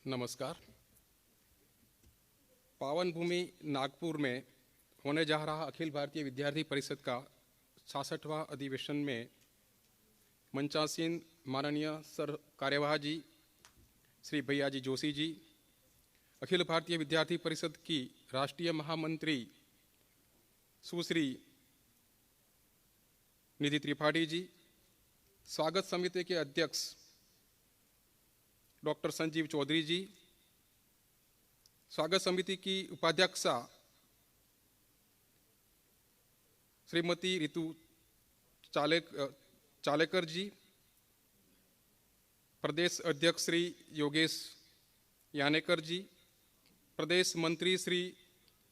नमस्कार। पावन भूमि नागपुर में होने जा रहा अखिल भारतीय विद्यार्थी परिषद का 66वां अधिवेशन में मंचासीन माननीय सर कार्यवाह जी श्री भैयाजी जोशी जी, अखिल भारतीय विद्यार्थी परिषद की राष्ट्रीय महामंत्री सुश्री निधि त्रिपाठी जी, स्वागत समिति के अध्यक्ष डॉक्टर संजीव चौधरी जी, स्वागत समिति की उपाध्यक्षा श्रीमती रितु चालेकर जी, प्रदेश अध्यक्ष श्री योगेश यानेकर जी, प्रदेश मंत्री श्री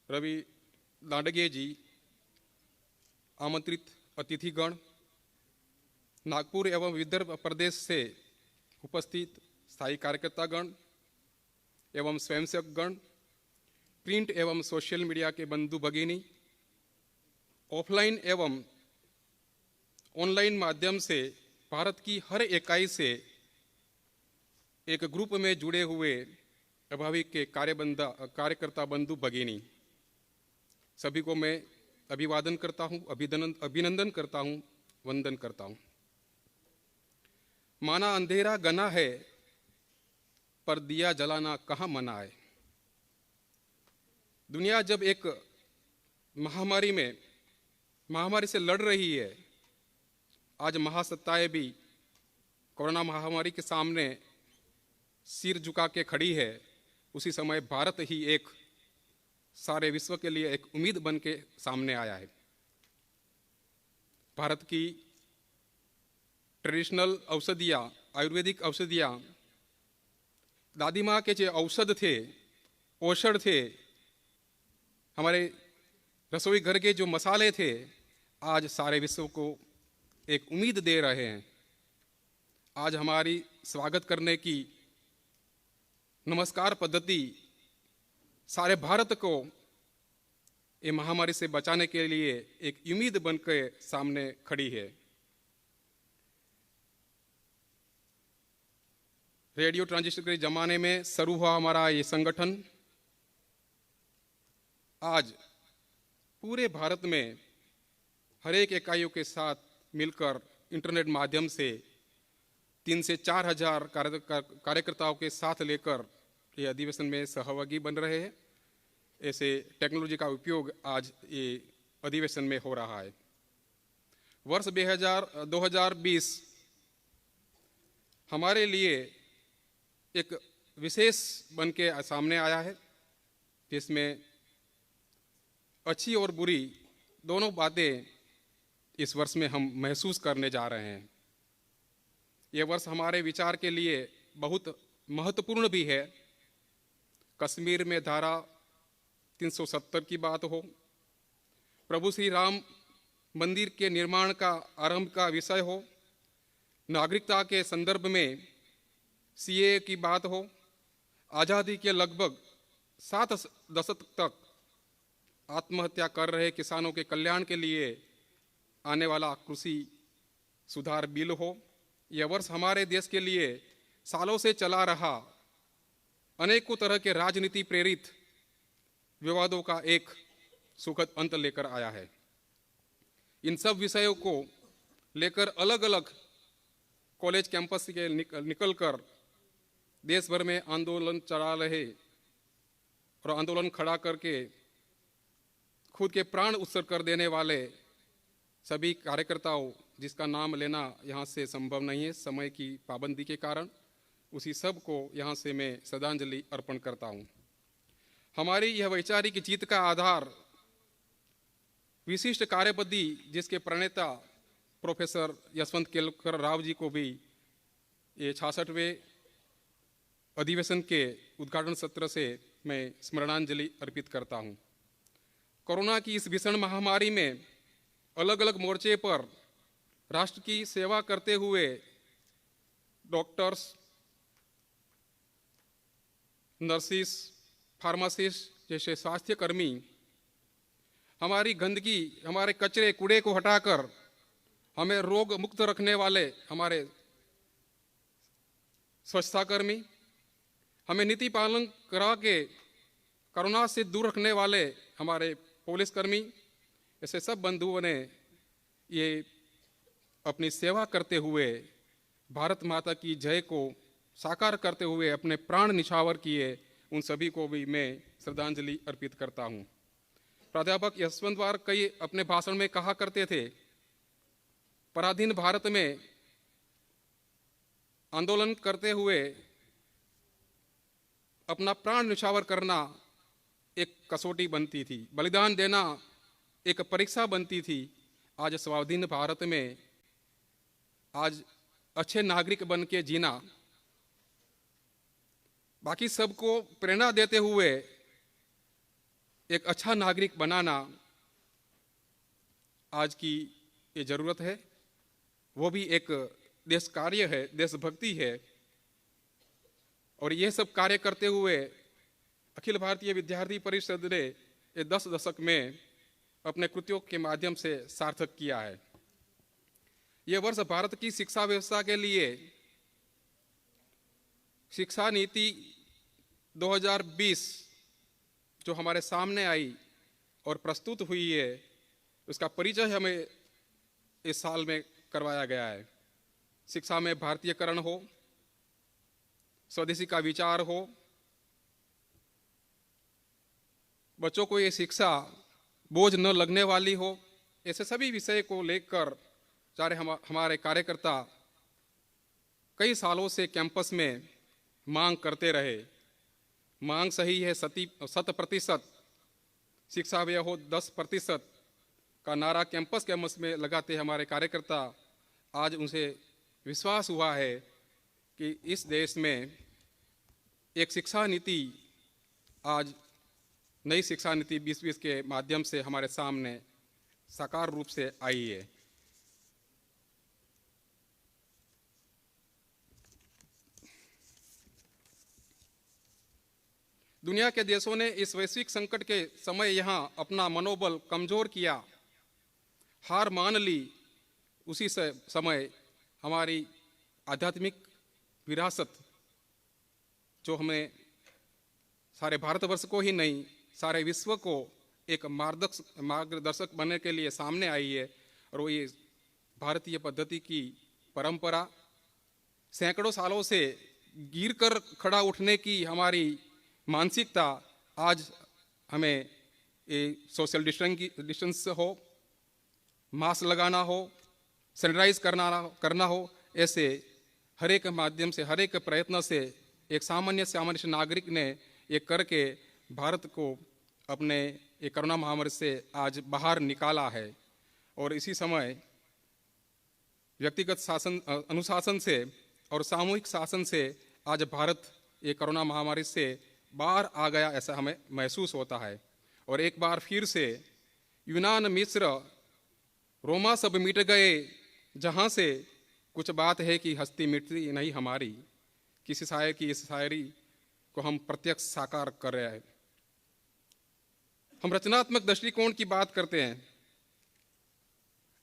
रवि लांडगे जी, आमंत्रित अतिथिगण, नागपुर एवं विदर्भ प्रदेश से उपस्थित स्थायी कार्यकर्तागण एवं स्वयंसेवकगण, प्रिंट एवं सोशल मीडिया के बंधु भगिनी, ऑफलाइन एवं ऑनलाइन माध्यम से भारत की हर इकाई से एक ग्रुप में जुड़े हुए अभाविक के कार्यकर्ता बंधु भगिनी, सभी को मैं अभिवादन करता हूँ, अभिनंदन करता हूँ, वंदन करता हूँ। माना अंधेरा घना है पर दिया जलाना कहाँ मना है। दुनिया जब एक महामारी से लड़ रही है, आज महासत्ताएं भी कोरोना महामारी के सामने सिर झुका के खड़ी है, उसी समय भारत ही एक सारे विश्व के लिए एक उम्मीद बन के सामने आया है। भारत की ट्रेडिशनल औषधियाँ, आयुर्वेदिक औषधियाँ, दादी माँ के जो औषध थे, औषध थे, हमारे रसोई घर के जो मसाले थे, आज सारे विश्व को एक उम्मीद दे रहे हैं। आज हमारी स्वागत करने की नमस्कार पद्धति सारे भारत को ये महामारी से बचाने के लिए एक उम्मीद बनकर सामने खड़ी है। रेडियो ट्रांजिस्टर के ज़माने में शुरू हुआ हमारा ये संगठन आज पूरे भारत में हर एक इकाइयों के साथ मिलकर इंटरनेट माध्यम से 3 से 4 हज़ार कार्यकर्ताओं के साथ लेकर ये अधिवेशन में सहभागी बन रहे हैं। ऐसे टेक्नोलॉजी का उपयोग आज ये अधिवेशन में हो रहा है। वर्ष 2020 हमारे लिए एक विशेष बन के सामने आया है, जिसमें अच्छी और बुरी दोनों बातें इस वर्ष में हम महसूस करने जा रहे हैं। ये वर्ष हमारे विचार के लिए बहुत महत्वपूर्ण भी है। कश्मीर में धारा 370 की बात हो, प्रभु श्री राम मंदिर के निर्माण का आरंभ का विषय हो, नागरिकता के संदर्भ में सीए की बात हो, आज़ादी के लगभग 7 दशक तक आत्महत्या कर रहे किसानों के कल्याण के लिए आने वाला कृषि सुधार बिल हो। यह वर्ष हमारे देश के लिए सालों से चला रहा अनेकों तरह के राजनीति प्रेरित विवादों का एक सुखद अंत लेकर आया है। इन सब विषयों को लेकर अलग अलग कॉलेज कैंपस के निकलकर देश भर में आंदोलन चला रहे और आंदोलन खड़ा करके खुद के प्राण उत्सर्ग कर देने वाले सभी कार्यकर्ताओं, जिसका नाम लेना यहाँ से संभव नहीं है समय की पाबंदी के कारण, उसी सब को यहाँ से मैं श्रद्धांजलि अर्पण करता हूँ। हमारी यह वैचारिक जीत का आधार विशिष्ट कार्यपद्धति, जिसके प्रणेता प्रोफेसर यशवंत केलकर राव जी को भी ये 66वें अधिवेशन के उद्घाटन सत्र से मैं स्मरणांजलि अर्पित करता हूँ। कोरोना की इस भीषण महामारी में अलग अलग मोर्चे पर राष्ट्र की सेवा करते हुए डॉक्टर्स, नर्सिस, फार्मासिस्ट जैसे स्वास्थ्य कर्मी हमारी गंदगी, हमारे कचरे कूड़े को हटाकर हमें रोग मुक्त रखने वाले हमारे स्वच्छता कर्मी, हमें नीति पालन करा के कोरोना से दूर रखने वाले हमारे पुलिसकर्मी, ऐसे सब बंधुओं ने ये अपनी सेवा करते हुए भारत माता की जय को साकार करते हुए अपने प्राण निछावर किए, उन सभी को भी मैं श्रद्धांजलि अर्पित करता हूँ। प्राध्यापक यशवंत वार कई अपने भाषण में कहा करते थे, पराधीन भारत में आंदोलन करते हुए अपना प्राण निछावर करना एक कसौटी बनती थी, बलिदान देना एक परीक्षा बनती थी। आज स्वाधीन भारत में आज अच्छे नागरिक बन के जीना, बाकी सबको प्रेरणा देते हुए एक अच्छा नागरिक बनाना आज की ये जरूरत है। वो भी एक देश कार्य है, देशभक्ति है। और ये सब कार्य करते हुए अखिल भारतीय विद्यार्थी परिषद ने ये 10 दशक में अपने कृत्यों के माध्यम से सार्थक किया है। ये वर्ष भारत की शिक्षा व्यवस्था के लिए शिक्षा नीति 2020 जो हमारे सामने आई और प्रस्तुत हुई है, उसका परिचय हमें इस साल में करवाया गया है। शिक्षा में भारतीयकरण हो, स्वदेशी का विचार हो, बच्चों को ये शिक्षा बोझ न लगने वाली हो, ऐसे सभी विषय को लेकर सारे हमारे कार्यकर्ता कई सालों से कैंपस में मांग करते रहे। मांग सही है, 100% शिक्षा व्यय हो 10% का नारा कैंपस में लगाते हमारे कार्यकर्ता। आज उनसे विश्वास हुआ है कि इस देश में एक शिक्षा नीति, आज नई शिक्षा नीति 2020 के माध्यम से हमारे सामने साकार रूप से आई है। दुनिया के देशों ने इस वैश्विक संकट के समय यहाँ अपना मनोबल कमजोर किया, हार मान ली। उसी समय हमारी आध्यात्मिक विरासत, जो हमें सारे भारतवर्ष को ही नहीं सारे विश्व को एक मार्गदर्शक बनने के लिए सामने आई है, और वो ये भारतीय पद्धति की परंपरा, सैकड़ों सालों से गिर कर खड़ा उठने की हमारी मानसिकता, आज हमें ये सोशल डिस्टेंस हो, मास्क लगाना हो, सैनिटाइज करना हो, ऐसे हर एक माध्यम से, हर एक प्रयत्न से एक सामान्य नागरिक ने ये करके भारत को अपने ये कोरोना महामारी से आज बाहर निकाला है। और इसी समय व्यक्तिगत अनुशासन से और सामूहिक शासन से आज भारत ये कोरोना महामारी से बाहर आ गया, ऐसा हमें महसूस होता है। और एक बार फिर से यूनान, मिस्र, रोमा सब मिट गए, जहाँ से कुछ बात है कि हस्ती मिटती नहीं हमारी। किसी शायर की इस शायरी को हम प्रत्यक्ष साकार कर रहे हैं। हम रचनात्मक दृष्टिकोण की बात करते हैं।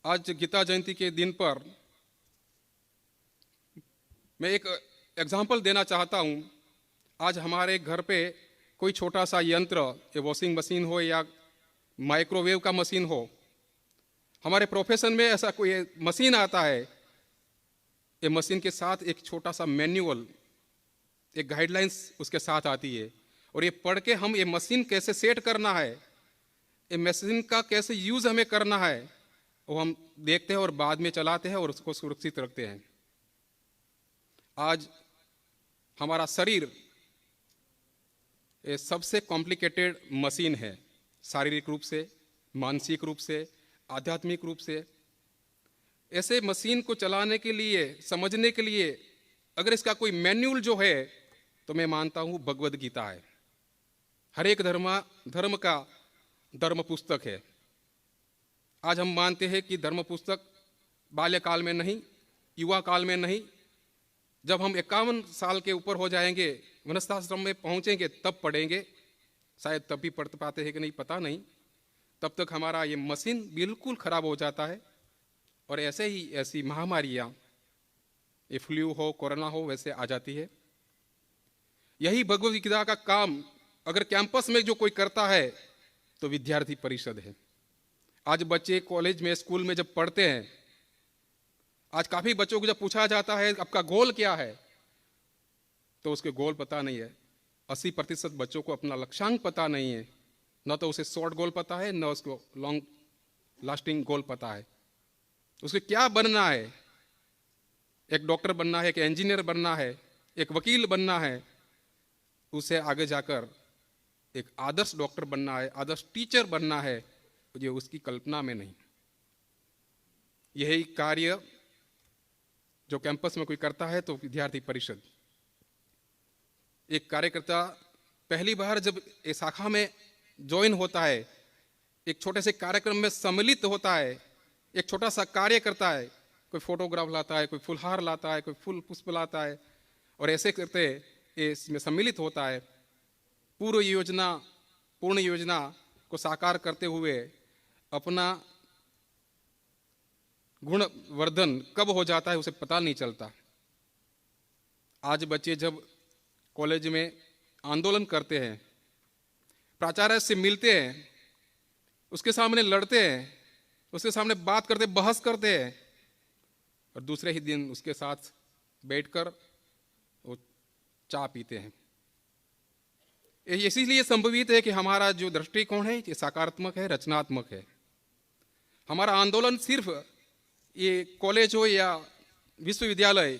आज गीता जयंती के दिन पर मैं एक एग्जाम्पल देना चाहता हूँ। आज हमारे घर पे कोई छोटा सा यंत्र, ये वॉशिंग मशीन हो या माइक्रोवेव का मशीन हो, हमारे प्रोफेशन में ऐसा कोई मशीन आता है, ये मशीन के साथ एक छोटा सा मैनुअल, एक गाइडलाइंस उसके साथ आती है, और ये पढ़ के हम ये मशीन कैसे सेट करना है, ये मशीन का कैसे यूज़ हमें करना है, वो हम देखते हैं और बाद में चलाते हैं और उसको सुरक्षित रखते हैं। आज हमारा शरीर ये सबसे कॉम्प्लिकेटेड मशीन है, शारीरिक रूप से, मानसिक रूप से, आध्यात्मिक रूप से। ऐसे मशीन को चलाने के लिए, समझने के लिए अगर इसका कोई मैनुअल जो है, तो मैं मानता हूँ भगवद गीता है। हर एक धर्म का धर्म पुस्तक है। आज हम मानते हैं कि धर्म पुस्तक बाल्यकाल में नहीं, युवा काल में नहीं, जब हम 51 साल के ऊपर हो जाएंगे, वनस्थाश्रम में पहुंचेंगे, तब पढ़ेंगे। शायद तब भी पढ़ पाते हैं कि नहीं पता नहीं। तब तक हमारा ये मशीन बिल्कुल खराब हो जाता है। और ऐसे ही ऐसी महामारियाँ, ये फ्लू हो, कोरोना हो, वैसे आ जाती है। यही भगवद गीता का काम अगर कैंपस में जो कोई करता है तो विद्यार्थी परिषद है। आज बच्चे कॉलेज में, स्कूल में जब पढ़ते हैं, आज काफी बच्चों को जब पूछा जाता है आपका गोल क्या है, तो उसके गोल पता नहीं है। 80% बच्चों को अपना लक्ष्यांक पता नहीं है, न तो उसे शॉर्ट गोल पता है, न उसको लॉन्ग लास्टिंग गोल पता है। उसे क्या बनना है, एक डॉक्टर बनना है, एक इंजीनियर बनना है, एक वकील बनना है, उसे आगे जाकर एक आदर्श डॉक्टर बनना है, आदर्श टीचर बनना है, ये उसकी कल्पना में नहीं। यही कार्य जो कैंपस में कोई करता है तो विद्यार्थी परिषद। एक कार्यकर्ता पहली बार जब इस शाखा में ज्वाइन होता है, एक छोटे से कार्यक्रम में सम्मिलित होता है, एक छोटा सा कार्य करता है, कोई फोटोग्राफ लाता है, कोई फुलहार लाता है, कोई फूल पुष्प लाता है, और ऐसे करते इसमें सम्मिलित होता है। पूर्ण योजना को साकार करते हुए अपना गुणवर्धन कब हो जाता है उसे पता नहीं चलता। आज बच्चे जब कॉलेज में आंदोलन करते हैं, प्राचार्य से मिलते हैं, उसके सामने लड़ते हैं, उसके सामने बात करते, बहस करते हैं, और दूसरे ही दिन उसके साथ बैठकर वो चाय पीते हैं। इसीलिए संभवित है कि हमारा जो दृष्टिकोण है ये सकारात्मक है, रचनात्मक है। हमारा आंदोलन सिर्फ ये कॉलेज हो या विश्वविद्यालय,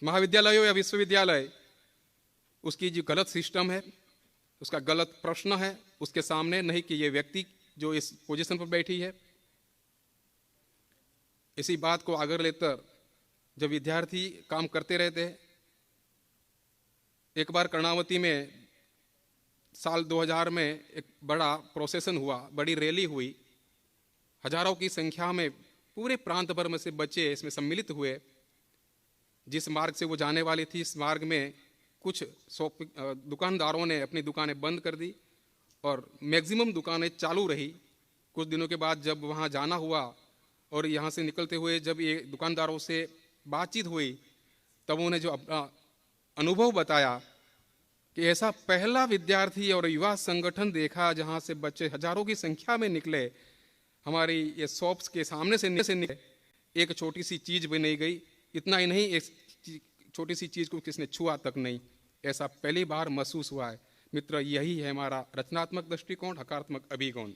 महाविद्यालय हो या विश्वविद्यालय, उसकी जो गलत सिस्टम है, उसका गलत प्रश्न है, उसके सामने नहीं कि ये व्यक्ति जो इस पोजीशन पर बैठी है। इसी बात को आगे लेकर जब विद्यार्थी काम करते रहते हैं, एक बार कर्णावती में साल 2000 में एक बड़ा प्रोसेसन हुआ, बड़ी रैली हुई, हजारों की संख्या में पूरे प्रांत भर में से बच्चे इसमें सम्मिलित हुए। जिस मार्ग से वो जाने वाली थी, इस मार्ग में कुछ दुकानदारों ने अपनी दुकानें बंद कर दी और मैक्सिमम दुकानें चालू रही। कुछ दिनों के बाद जब वहाँ जाना हुआ और यहाँ से निकलते हुए जब ये दुकानदारों से बातचीत हुई, तब उन्हें जो अपना अनुभव बताया कि ऐसा पहला विद्यार्थी और युवा संगठन देखा जहाँ से बच्चे हजारों की संख्या में निकले, हमारी ये शॉप्स के सामने से निकले, एक छोटी सी चीज़ भी नहीं गई। इतना ही नहीं, एक छोटी सी चीज़ को किसने छुआ तक नहीं, ऐसा पहली बार महसूस हुआ है। मित्र, यही है हमारा रचनात्मक दृष्टिकोण, हकारात्मक अभिगुण।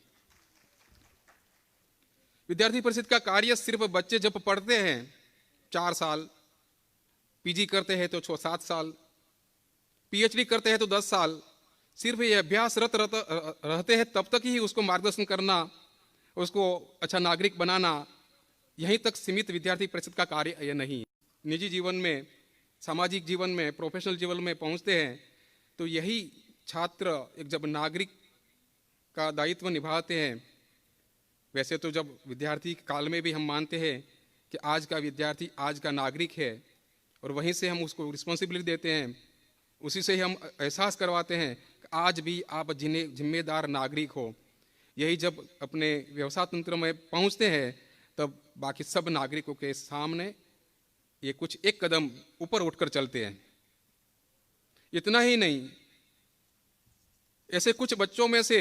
विद्यार्थी परिषद का कार्य सिर्फ बच्चे जब पढ़ते हैं 4 साल, पीजी करते हैं तो 6-7 साल, पीएचडी करते हैं तो 10 साल, सिर्फ ये अभ्यासरत रहते हैं तब तक ही उसको मार्गदर्शन करना, उसको अच्छा नागरिक बनाना, यहीं तक सीमित विद्यार्थी परिषद का कार्य ये नहीं। निजी जीवन में, सामाजिक जीवन में, प्रोफेशनल जीवन में पहुंचते हैं तो यही छात्र एक जब नागरिक का दायित्व निभाते हैं। वैसे तो जब विद्यार्थी काल में भी हम मानते हैं कि आज का विद्यार्थी आज का नागरिक है, और वहीं से हम उसको रिस्पॉन्सिबिलिटी देते हैं, उसी से ही हम एहसास करवाते हैं कि आज भी आप जिम्मेदार नागरिक हो। यही जब अपने व्यवसाय तंत्र में पहुंचते हैं तब बाकी सब नागरिकों के सामने ये कुछ एक कदम ऊपर उठकर चलते हैं। इतना ही नहीं, ऐसे कुछ बच्चों में से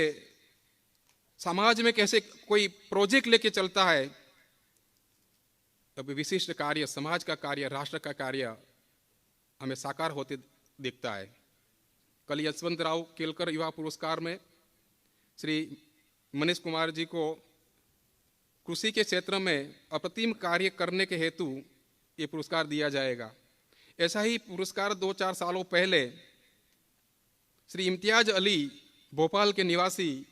समाज में कैसे कोई प्रोजेक्ट लेके चलता है, तब विशिष्ट कार्य, समाज का कार्य, राष्ट्र का कार्य हमें साकार होते दिखता है। कल यशवंतराव केलकर युवा पुरस्कार में श्री मनीष कुमार जी को कृषि के क्षेत्र में अप्रतिम कार्य करने के हेतु ये पुरस्कार दिया जाएगा। ऐसा ही पुरस्कार 2-4 सालों पहले श्री इम्तियाज अली, भोपाल के निवासी,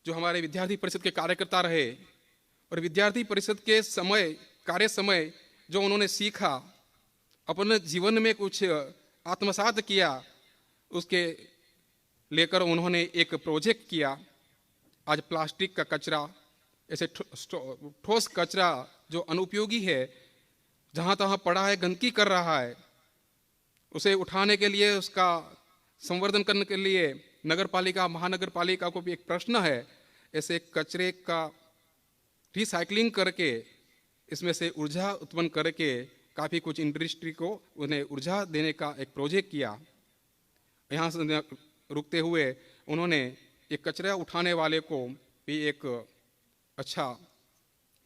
जो हमारे विद्यार्थी परिषद के कार्यकर्ता रहे, और विद्यार्थी परिषद के कार्य समय जो उन्होंने सीखा, अपने जीवन में कुछ आत्मसात किया, उसके लेकर उन्होंने एक प्रोजेक्ट किया। आज प्लास्टिक का कचरा, ऐसे ठोस कचरा जो अनुपयोगी है, जहाँ तहाँ पड़ा है, गंदगी कर रहा है, उसे उठाने के लिए, उसका संवर्धन करने के लिए नगर पालिका, महानगर पालिका को भी एक प्रश्न है। ऐसे कचरे का रिसाइकलिंग करके इसमें से ऊर्जा उत्पन्न करके काफ़ी कुछ इंडस्ट्री को उन्हें ऊर्जा देने का एक प्रोजेक्ट किया। यहाँ से रुकते हुए उन्होंने एक कचरा उठाने वाले को भी एक अच्छा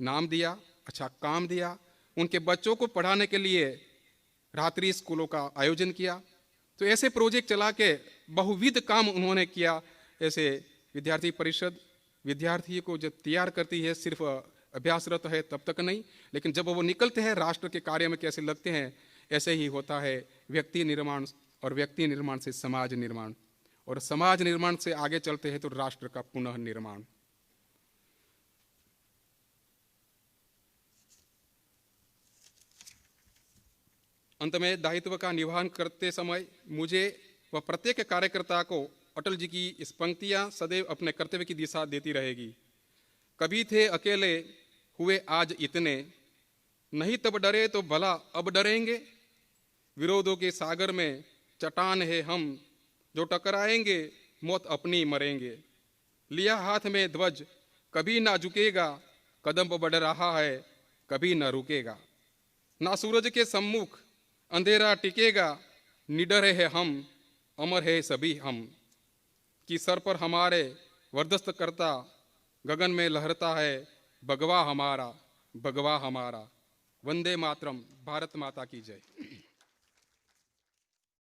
नाम दिया, अच्छा काम दिया। उनके बच्चों को पढ़ाने के लिए रात्रि स्कूलों का आयोजन किया। तो ऐसे प्रोजेक्ट चला के बहुविध काम उन्होंने किया। ऐसे विद्यार्थी परिषद विद्यार्थी को जब तैयार करती है, सिर्फ अभ्यासरत है तब तक नहीं, लेकिन जब वो निकलते हैं राष्ट्र के कार्य में कैसे लगते हैं, ऐसे ही होता है व्यक्ति निर्माण, और व्यक्ति निर्माण से समाज निर्माण, और समाज निर्माण से आगे चलते हैं तो राष्ट्र का पुनः निर्माण। अंत में दायित्व का निर्वहन करते समय मुझे व प्रत्येक कार्यकर्ता को अटल जी की इस पंक्तियां सदैव अपने कर्तव्य की दिशा देती रहेगी। कभी थे अकेले, हुए आज इतने, नहीं तब डरे तो भला अब डरेंगे। विरोधों के सागर में चट्टान है हम, जो टकराएंगे मौत अपनी मरेंगे। लिया हाथ में ध्वज, कभी ना झुकेगा, कदम बढ़ रहा है कभी ना रुकेगा। ना सूरज के सम्मुख अंधेरा टिकेगा, निडर है हम, अमर है सभी हम। कि सर पर हमारे वर्दस्त करता, गगन में लहरता है भगवा हमारा, भगवा हमारा। वंदे मातरम। भारत माता की जय।